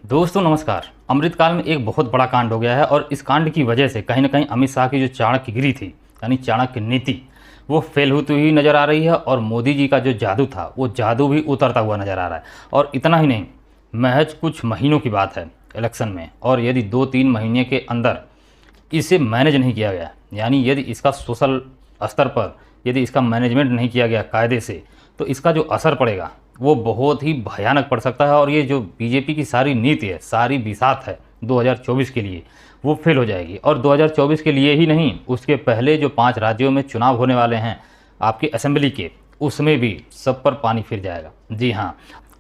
दोस्तों नमस्कार। अमृतकाल में एक बहुत बड़ा कांड हो गया है और इस कांड की वजह से कहीं ना कहीं अमित शाह की जो चाणक्यगिरी थी यानी चाणक्य नीति वो फेल होती हुई नज़र आ रही है और मोदी जी का जो जादू था वो जादू भी उतरता हुआ नज़र आ रहा है। और इतना ही नहीं, महज कुछ महीनों की बात है इलेक्शन में, और यदि 2-3 महीने के अंदर इसे मैनेज नहीं किया गया, यानी यदि इसका सोशल स्तर पर यदि इसका मैनेजमेंट नहीं किया गया कायदे से, तो इसका जो असर पड़ेगा वो बहुत ही भयानक पड़ सकता है। और ये जो बीजेपी की सारी नीति है, सारी बिसात है 2024 के लिए, वो फेल हो जाएगी। और 2024 के लिए ही नहीं, उसके पहले जो 5 राज्यों में चुनाव होने वाले हैं आपकी असेंबली के, उसमें भी सब पर पानी फिर जाएगा। जी हाँ,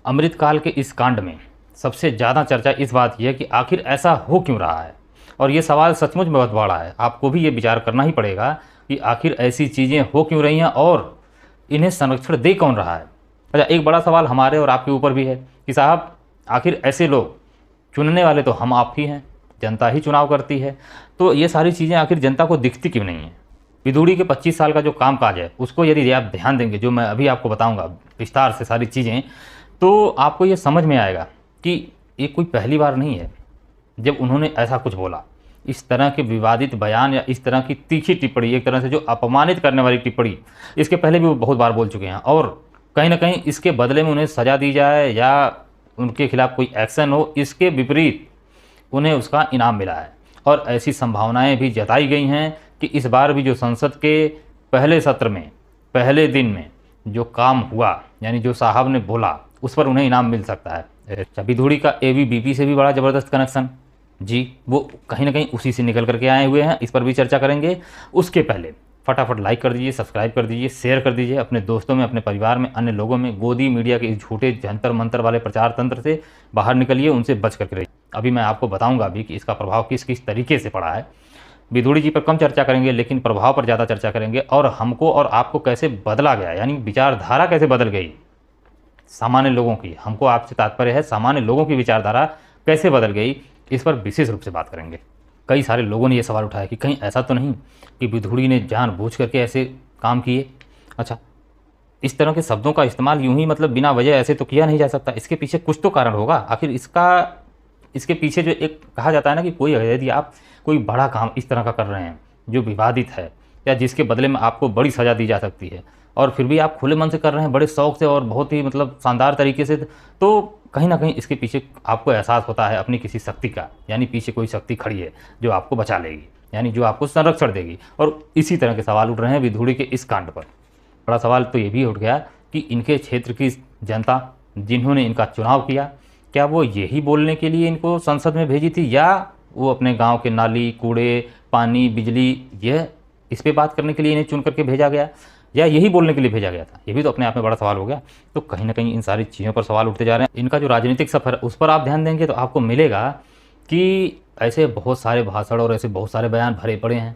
अमृतकाल के इस कांड में सबसे ज़्यादा चर्चा इस बात की है कि आखिर ऐसा हो क्यों रहा है। और ये सवाल सचमुच में बहुत बड़ा है। आपको भी ये विचार करना ही पड़ेगा कि आखिर ऐसी चीज़ें हो क्यों रही हैं और इन्हें संरक्षण दे कौन रहा है। अच्छा, एक बड़ा सवाल हमारे और आपके ऊपर भी है कि साहब आखिर ऐसे लोग, चुनने वाले तो हम आप ही हैं, जनता ही चुनाव करती है, तो ये सारी चीज़ें आखिर जनता को दिखती क्यों नहीं है। विधूड़ी के 25 साल का जो कामकाज है उसको यदि आप ध्यान देंगे, जो मैं अभी आपको बताऊंगा विस्तार से सारी चीज़ें, तो आपको ये समझ में आएगा कि ये कोई पहली बार नहीं है जब उन्होंने ऐसा कुछ बोला। इस तरह के विवादित बयान या इस तरह की तीखी टिप्पणी, एक तरह से जो अपमानित करने वाली टिप्पणी, इसके पहले भी वो बहुत बार बोल चुके हैं। और कहीं ना कहीं इसके बदले में उन्हें सज़ा दी जाए या उनके खिलाफ कोई एक्शन हो, इसके विपरीत उन्हें उसका इनाम मिला है। और ऐसी संभावनाएं भी जताई गई हैं कि इस बार भी जो संसद के पहले सत्र में पहले दिन में जो काम हुआ, यानी जो साहब ने बोला, उस पर उन्हें इनाम मिल सकता है। विधूड़ी का एबीवीपी से भी बड़ा ज़बरदस्त कनेक्शन, जी वो कहीं ना कहीं उसी से निकल करके आए हुए हैं। इस पर भी चर्चा करेंगे। उसके पहले फटाफट लाइक कर दीजिए, सब्सक्राइब कर दीजिए, शेयर कर दीजिए अपने दोस्तों में, अपने परिवार में, अन्य लोगों में। गोदी मीडिया के इस झूठे जंतर मंतर वाले प्रचार तंत्र से बाहर निकलिए, उनसे बच करके रहिए। अभी मैं आपको बताऊंगा भी कि इसका प्रभाव किस किस तरीके से पड़ा है। विधूड़ी जी पर कम चर्चा करेंगे लेकिन प्रभाव पर ज़्यादा चर्चा करेंगे, और हमको और आपको कैसे बदला गया, यानी विचारधारा कैसे बदल गई सामान्य लोगों की। हमको आपसे तात्पर्य है सामान्य लोगों की विचारधारा कैसे बदल गई, इस पर विशेष रूप से बात करेंगे। कई सारे लोगों ने यह सवाल उठाया कि कहीं ऐसा तो नहीं कि विधूड़ी ने जानबूझ करके ऐसे काम किए। अच्छा, इस तरह के शब्दों का इस्तेमाल यूं ही मतलब बिना वजह ऐसे तो किया नहीं जा सकता, इसके पीछे कुछ तो कारण होगा। आखिर इसके पीछे जो एक कहा जाता है ना कि कोई यदि आप कोई बड़ा काम इस तरह का कर रहे हैं जो विवादित है या जिसके बदले में आपको बड़ी सज़ा दी जा सकती है, और फिर भी आप खुले मन से कर रहे हैं, बड़े शौक से और बहुत ही मतलब शानदार तरीके से, तो कहीं ना कहीं इसके पीछे आपको एहसास होता है अपनी किसी शक्ति का, यानी पीछे कोई शक्ति खड़ी है जो आपको बचा लेगी, यानी जो आपको संरक्षण देगी। और इसी तरह के सवाल उठ रहे हैं विधूड़ी के इस कांड पर। बड़ा सवाल तो ये भी उठ गया कि इनके क्षेत्र की जनता जिन्होंने इनका चुनाव किया, क्या वो यही बोलने के लिए इनको संसद में भेजी थी, या वो अपने गाँव के नाली, कूड़े, पानी, बिजली, यह इस पर बात करने के लिए इन्हें चुन करके भेजा गया, या यही बोलने के लिए भेजा गया था। ये भी तो अपने आप में बड़ा सवाल हो गया। तो कहीं ना कहीं इन सारी चीज़ों पर सवाल उठते जा रहे हैं। इनका जो राजनीतिक सफर है उस पर आप ध्यान देंगे तो आपको मिलेगा कि ऐसे बहुत सारे भाषण और ऐसे बहुत सारे बयान भरे पड़े हैं।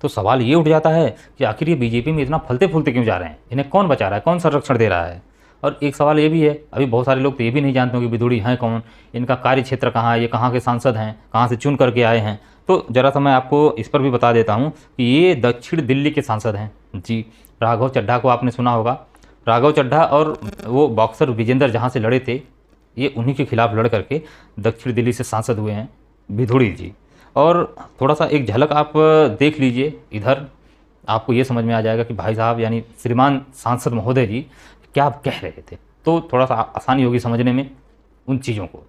तो सवाल ये उठ जाता है कि आखिर ये बीजेपी में इतना फलते फूलते क्यों जा रहे हैं, इन्हें कौन बचा रहा है, कौन संरक्षण दे रहा है। और एक सवाल ये भी है, अभी बहुत सारे लोग तो ये भी नहीं जानते कि विधूड़ी हैं कौन, इनका कार्य क्षेत्र कहाँ है, ये कहाँ के सांसद हैं, कहाँ से चुन करके आए हैं। तो ज़रा सा मैं आपको इस पर भी बता देता हूँ कि ये दक्षिण दिल्ली के सांसद हैं। जी, राघव चड्ढा को आपने सुना होगा। राघव चड्ढा और वो बॉक्सर विजेंद्र जहाँ से लड़े थे, ये उन्हीं के खिलाफ लड़ करके दक्षिण दिल्ली से सांसद हुए हैं विधूड़ी जी। और थोड़ा सा एक झलक आप देख लीजिए इधर, आपको ये समझ में आ जाएगा कि भाई साहब यानी श्रीमान सांसद महोदय जी क्या आप कह रहे थे। तो थोड़ा सा आसानी होगी समझने में उन चीज़ों को।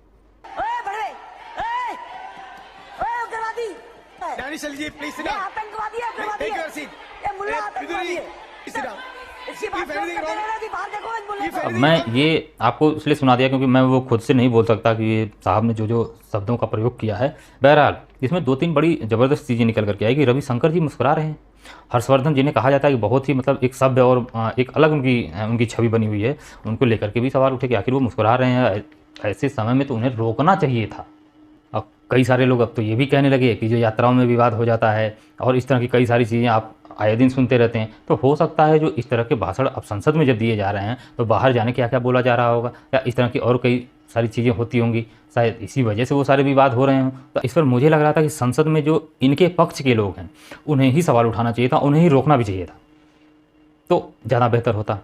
अब मैं ये आपको इसलिए सुना दिया क्योंकि मैं वो खुद से नहीं बोल सकता कि ये साहब ने जो जो शब्दों का प्रयोग किया है। बहरहाल इसमें 2-3 बड़ी ज़बरदस्त चीज़ें निकल करके आई कि रविशंकर जी मुस्कुरा रहे हैं। हर्षवर्धन जिन्हें कहा जाता है कि बहुत ही मतलब एक सभ्य और एक अलग उनकी छवि बनी हुई है, उनको लेकर के भी सवाल उठे कि आखिर वो मुस्कुरा रहे हैं। ऐसे समय में तो उन्हें रोकना चाहिए था। अब कई सारे लोग अब तो ये भी कहने लगे कि जो यात्राओं में विवाद हो जाता है और इस तरह की कई सारी चीज़ें आप आए दिन सुनते रहते हैं, तो हो सकता है जो इस तरह के भाषण अब संसद में जब दिए जा रहे हैं तो बाहर जाने क्या क्या बोला जा रहा होगा, या इस तरह की और कई सारी चीज़ें होती होंगी, शायद इसी वजह से वो सारे विवाद हो रहे हों। तो इस पर मुझे लग रहा था कि संसद में जो इनके पक्ष के लोग हैं उन्हें ही सवाल उठाना चाहिए था, उन्हें ही रोकना भी चाहिए था, तो ज़्यादा बेहतर होता।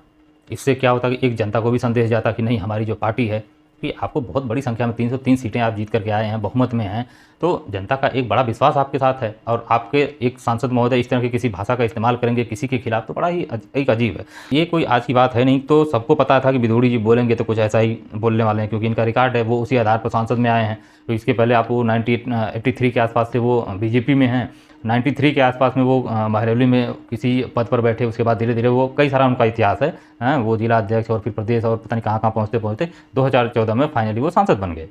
इससे क्या होता कि एक जनता को भी संदेश जाता कि नहीं, हमारी जो पार्टी है कि आपको बहुत बड़ी संख्या में 303 सीटें आप जीत करके आए हैं, बहुमत में हैं, तो जनता का एक बड़ा विश्वास आपके साथ है और आपके एक सांसद महोदय इस तरह की किसी भाषा का इस्तेमाल करेंगे किसी के खिलाफ, तो बड़ा ही एक अजीब है। ये कोई आज की बात है नहीं, तो सबको पता था कि विदोड़ी जी बोलेंगे तो कुछ ऐसा ही बोलने वाले हैं, क्योंकि इनका रिकॉर्ड है, वो उसी आधार पर सांसद में आए हैं। तो इसके पहले आप वो 83 के आसपास से वो बीजेपी में हैं, 93 के आसपास में वो महरौली में किसी पद पर बैठे, उसके बाद धीरे धीरे वो कई सारा उनका इतिहास है, वो जिला अध्यक्ष और फिर प्रदेश और पता नहीं कहाँ कहाँ पहुँचते पहुँचते 2014 में फाइनली वो सांसद बन गए।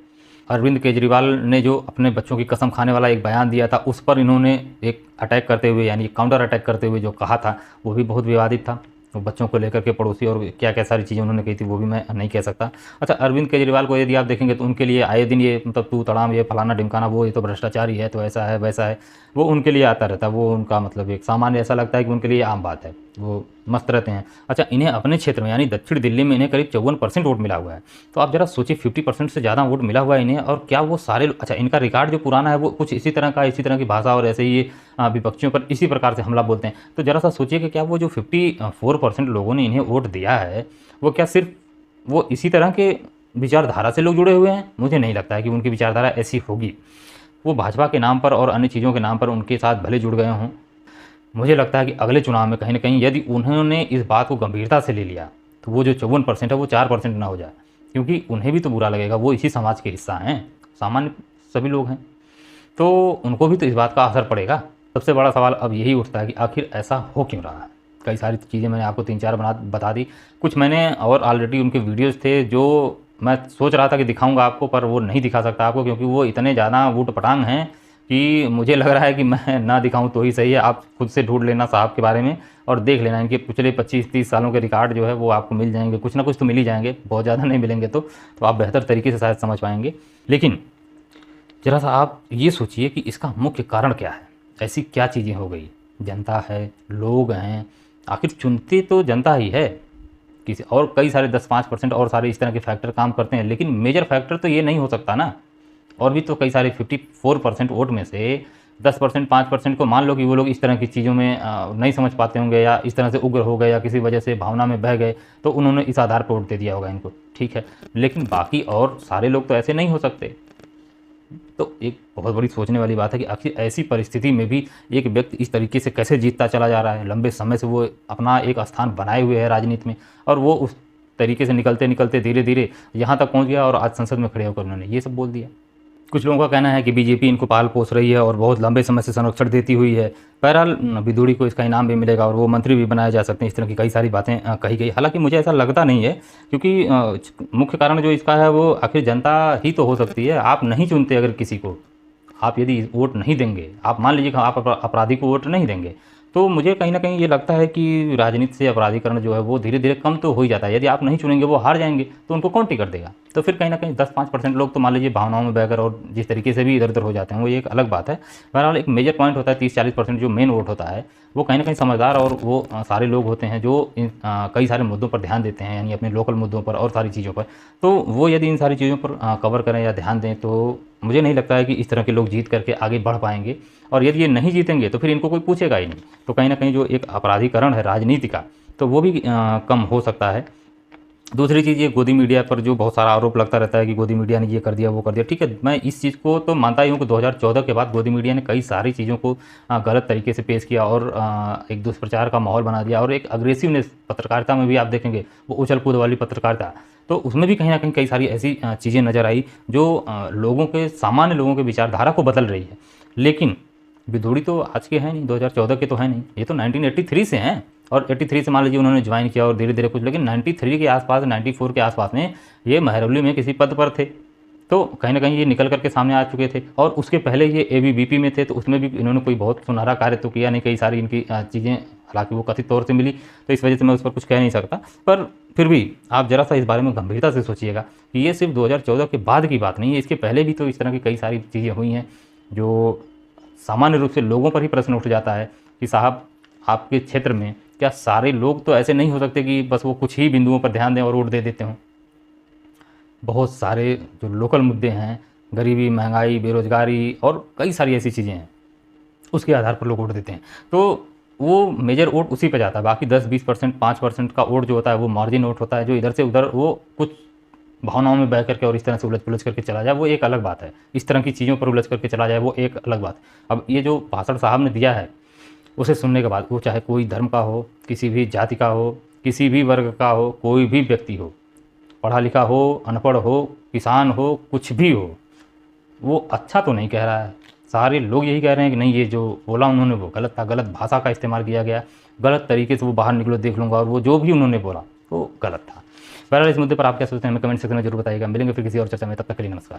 अरविंद केजरीवाल ने जो अपने बच्चों की कसम खाने वाला एक बयान दिया था, उस पर इन्होंने एक अटैक करते हुए यानी काउंटर अटैक करते हुए जो कहा था वो भी बहुत विवादित था। तो बच्चों को लेकर के पड़ोसी और क्या क्या सारी चीज़ें उन्होंने कही थी वो भी मैं नहीं कह सकता। अच्छा, अरविंद केजरीवाल को यदि आप देखेंगे तो उनके लिए आए दिन ये मतलब तू तड़ाम, ये फलाना ढिमकाना, वो ये तो भ्रष्टाचारी है, तो ऐसा है वैसा है, वो उनके लिए आता रहता है। वो उनका मतलब एक सामान्य ऐसा लगता है कि उनके लिए आम बात है, वो मस्त रहते हैं। अच्छा, इन्हें अपने क्षेत्र में यानी दक्षिण दिल्ली में इन्हें करीब 54% वोट मिला हुआ है। तो आप जरा सोचिए 50% से ज़्यादा वोट मिला हुआ है इन्हें, और क्या वो सारे अच्छा इनका रिकॉर्ड जो पुराना है वो कुछ इसी तरह का, इसी तरह की भाषा और ऐसे ही विपक्षियों पर इसी प्रकार से हमला बोलते हैं। तो ज़रा सा सोचिए कि क्या वो जो 54% लोगों ने इन्हें वोट दिया है, वो क्या सिर्फ वो इसी तरह के विचारधारा से लोग जुड़े हुए हैं? मुझे नहीं लगता है कि उनकी विचारधारा ऐसी होगी। वो भाजपा के नाम पर और अन्य चीज़ों के नाम पर उनके साथ भले जुड़ गए हों। मुझे लगता है कि अगले चुनाव में कहीं न कहीं यदि उन्होंने इस बात को गंभीरता से ले लिया, तो वो जो 54% है वो 4% ना हो जाए, क्योंकि उन्हें भी तो बुरा लगेगा, वो इसी समाज के हिस्सा हैं, सामान्य सभी लोग हैं, तो उनको भी तो इस बात का असर पड़ेगा। सबसे बड़ा सवाल अब यही उठता है कि आखिर ऐसा हो क्यों रहा है? कई सारी चीज़ें मैंने आपको 3-4 बता दी, कुछ मैंने और ऑलरेडी उनके वीडियोज़ थे जो मैं सोच रहा था कि दिखाऊँगा आपको, पर वो नहीं दिखा सकता आपको, क्योंकि वो इतने ज़्यादा ऊट-पटांग हैं कि मुझे लग रहा है कि मैं ना दिखाऊँ तो ही सही है। आप खुद से ढूँढ लेना साहब के बारे में और देख लेना, इनके पिछले 25-30 सालों के रिकॉर्ड जो है वो आपको मिल जाएँगे, कुछ ना कुछ तो मिल ही जाएँगे, बहुत ज़्यादा नहीं मिलेंगे तो आप बेहतर तरीके से शायद समझ पाएँगे। लेकिन ज़रा सा आप ये सोचिए कि इसका मुख्य कारण क्या है? ऐसी क्या चीज़ें हो गई? जनता है, लोग हैं, आखिर चुनती तो जनता ही है। किसी और कई सारे 10-5% और सारे इस तरह के फैक्टर काम करते हैं, लेकिन मेजर फैक्टर तो ये नहीं हो सकता ना। और भी तो कई सारे 54% वोट में से 10% 5% को मान लो कि वो लोग इस तरह की चीज़ों में नहीं समझ पाते होंगे या इस तरह से उग्र हो गए या किसी वजह से भावना में बह गए, तो उन्होंने इस आधार पर वोट दे दिया होगा इनको, ठीक है। लेकिन बाकी और सारे लोग तो ऐसे नहीं हो सकते। तो एक बहुत बड़ी सोचने वाली बात है कि आखिर ऐसी परिस्थिति में भी एक व्यक्ति इस तरीके से कैसे जीतता चला जा रहा है। लंबे समय से वो अपना एक स्थान बनाए हुए है राजनीति में, और वो उस तरीके से निकलते निकलते धीरे धीरे यहाँ तक पहुँच गया और आज संसद में खड़े होकर उन्होंने ये सब बोल दिया। कुछ लोगों का कहना है कि बीजेपी इनको पाल पोस रही है और बहुत लंबे समय से संरक्षण देती हुई है। बहरहाल विदुड़ी को इसका इनाम भी मिलेगा और वो मंत्री भी बनाए जा सकते हैं, इस तरह की कई सारी बातें कही गई। हालांकि मुझे ऐसा लगता नहीं है, क्योंकि मुख्य कारण जो इसका है वो आखिर जनता ही तो हो सकती है। आप नहीं चुनते अगर किसी को, आप यदि वोट नहीं देंगे, आप मान लीजिए कि आप अपराधी को वोट नहीं देंगे, तो मुझे कहीं ना कहीं ये लगता है कि राजनीति से अपराधीकरण जो है वो धीरे धीरे कम तो हो ही जाता है। यदि आप नहीं चुनेंगे, वो हार जाएंगे, तो उनको कौन टिकट देगा? तो फिर कहीं ना कहीं 10-5% लोग तो मान लीजिए भावनाओं में बहकर और जिस तरीके से भी इधर उधर हो जाते हैं, वो एक अलग बात है। बहरहाल एक मेजर पॉइंट होता है 30-40% जो मेन वोट होता है, वो कहीं ना कहीं समझदार और वो सारे लोग होते हैं जो कई सारे मुद्दों पर ध्यान देते हैं, यानी अपने लोकल मुद्दों पर और सारी चीज़ों पर। तो वो यदि इन सारी चीज़ों पर कवर करें या ध्यान दें, तो मुझे नहीं लगता है कि इस तरह के लोग जीत करके आगे बढ़ पाएंगे। और यदि ये नहीं जीतेंगे तो फिर इनको कोई पूछेगा ही नहीं। तो कहीं ना कहीं जो एक अपराधीकरण है राजनीति का, तो वो भी कम हो सकता है। दूसरी चीज़, ये गोदी मीडिया पर जो बहुत सारा आरोप लगता रहता है कि गोदी मीडिया ने ये कर दिया वो कर दिया, ठीक है, मैं इस चीज़ को तो मानता ही हूँ कि 2014 के बाद गोदी मीडिया ने कई सारी चीज़ों को गलत तरीके से पेश किया और एक दुष्प्रचार का माहौल बना दिया, और एक अग्रेसिवनेस पत्रकारिता में भी आप देखेंगे, वो उछल कूद वाली पत्रकारिता, तो उसमें भी कहीं ना कहीं कई सारी ऐसी चीज़ें नज़र आई जो लोगों के, सामान्य लोगों के विचारधारा को बदल रही है। लेकिन विदुड़ी तो आज के हैं नहीं, 2014 के तो हैं नहीं, ये तो 1983 से हैं। और 83 से मान लीजिए उन्होंने ज्वाइन किया और धीरे धीरे कुछ, लेकिन 93 के आसपास, 94 के आसपास में ये महरौली में किसी पद पर थे, तो कहीं ना कहीं ये निकल करके सामने आ चुके थे। और उसके पहले ये ABVP में थे, तो उसमें भी इन्होंने कोई बहुत सुनहरा कार्य तो किया नहीं। कई सारी इनकी चीज़ें हालांकि वो कथित तौर से मिली, तो इस वजह से मैं उस पर कुछ कह नहीं सकता, पर फिर भी आप ज़रा सा इस बारे में गंभीरता से सोचिएगा कि ये सिर्फ 2014 के बाद की बात नहीं है, इसके पहले भी तो इस तरह की कई सारी चीज़ें हुई हैं जो सामान्य रूप से लोगों पर ही प्रश्न उठ जाता है कि साहब, आपके क्षेत्र में क्या सारे लोग तो ऐसे नहीं हो सकते कि बस वो कुछ ही बिंदुओं पर ध्यान दें और वोट दे देते हों। बहुत सारे जो लोकल मुद्दे हैं, गरीबी, महंगाई, बेरोजगारी और कई सारी ऐसी चीज़ें हैं, उसके आधार पर लोग वोट देते हैं। तो वो मेजर वोट उसी पे जाता है। बाकी 10-20%, 5% का वोट जो होता है वो मार्जिन वोट होता है, जो इधर से उधर वो कुछ भावनाओं में बह करके और इस तरह से उलझ पुलझ करके चला जाए, वो एक अलग बात है। इस तरह की चीज़ों पर उलझ करके चला जाए, वो एक अलग बात। अब ये जो भाषण साहब ने दिया है, उसे सुनने के बाद, वो चाहे कोई धर्म का हो, किसी भी जाति का हो, किसी भी वर्ग का हो, कोई भी व्यक्ति हो, पढ़ा लिखा हो, अनपढ़ हो, किसान हो, कुछ भी हो, वो अच्छा तो नहीं कह रहा है। सारे लोग यही कह रहे हैं कि नहीं, ये जो बोला उन्होंने वो गलत था, गलत भाषा का इस्तेमाल किया गया, गलत तरीके से वो बाहर निकलो देख लूँगा, और वो जो भी उन्होंने बोला वो गलत था। बहरहाल इस मुद्दे पर आप क्या सोचते हैं हमें कमेंट सेक्शन में जरूर बताइएगा। मिलेंगे फिर किसी और चर्चा में, तब तक के लिए नमस्कार।